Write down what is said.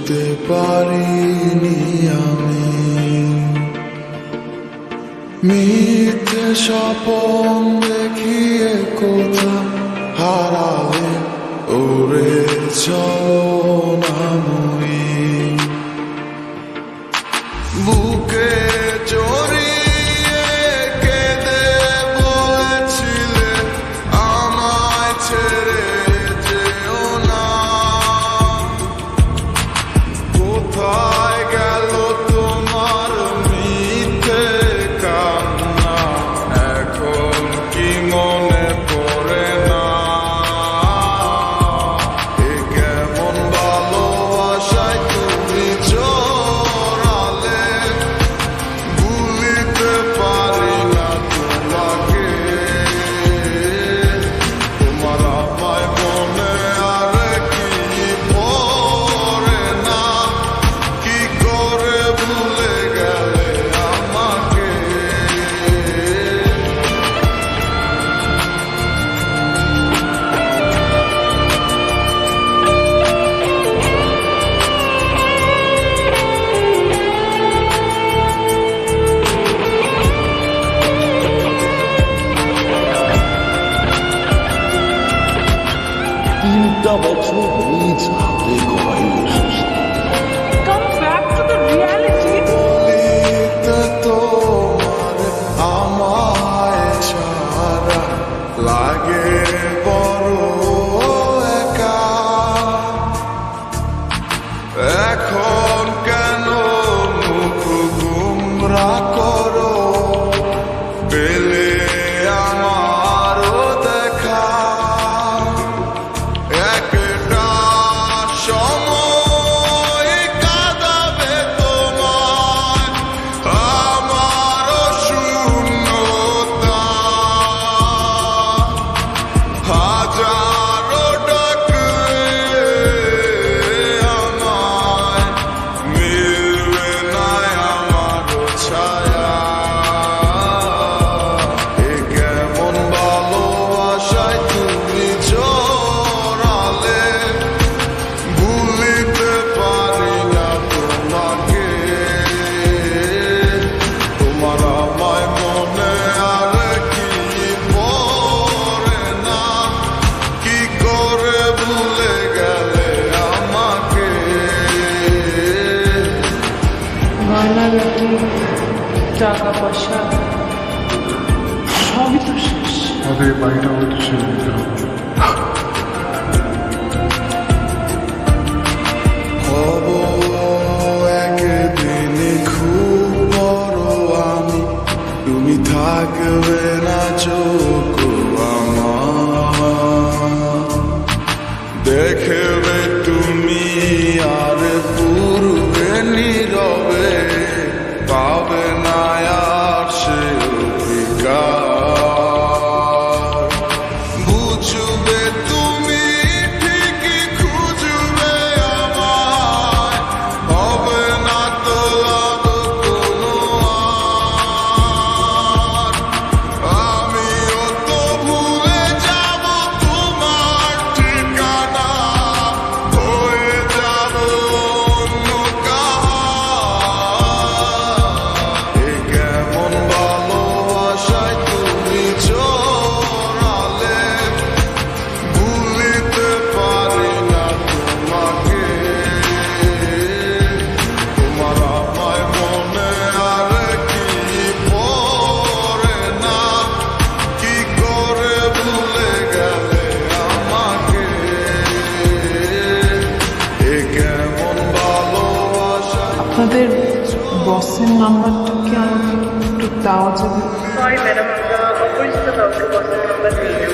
ভুলতে পারিনি আমি। মিথ্যে স্বপন দেখিয়ে কোথা হারালে ওরে ছলনাময়ী। বুকে জড়িয়ে কেঁদে বলেছিলে আমায় ছেড়ে যেও না। কোথায় গেল তোমার মিথ্যে কান্না, এখন কি মনে পড়ে না? এ কেমন ভালোবাসায় তুমি জড়ালে, ভুলিতে পারি না তোমাকে। তোমার আমায় মনে আর কি পড়ে না, কি করে ভুলে গেলে আমাকে। তিনটা বছর নিজ হাতে গড়াই বসেছে। Come back to the reality. বলিতে তোমার আমায় ছাড়া লাগে বড় একা। এখন কেন মুখ গুমরা করো, পেলে আমারও দেখা। একটা সময় কাঁদাবে তোমায় আমারও শূন্যতা। হাজারো ডাকলে আমায় মিলবে না আমারও ছায়া। এ কেমন ভালোবাসায় তুমি জড়ালে, ভুলিতে পারি না তোমাকে। তোমার আমায় মনে আর কি পড়ে না, কি করে ভুলে গেলে আমাকে। গয়নাগাটি, টাকা পয়সা সবই তো শেষ। আমাদের বাড়িটা হয়তো ছেড়ে দিতে হবে। হব একদিন খুব বড় আমি, তুমি থাকবে না চোখ আমার। দেখবে তুমি আর পূর্বে নীরবে, পাবে না আর সে অধিকার। বুঝবে তুমি ঠিকই খুঁজবে আমায়, হবে না তো লাভ কোনো আর। আমিও তো ভুলে যাব তোমার ঠিকানা, হয়ে যাব অন্য কাহার। এ কেমন ভালোবাসায় তুমি জড়ালে, ভুলিতে পারি না তোমাকে। তোমার আমায় মনে আর কি পড়ে না, কি করে ভুলে গেলে আমাকে। এ কেমন ভালোবাসা। আপনাদের বসের নাম্বারটা কি আমাকে একটু দেওয়া যাবে? সরি ম্যাডাম, আমরা অপরিচিত কাউকে বসের নাম্বার দিই না।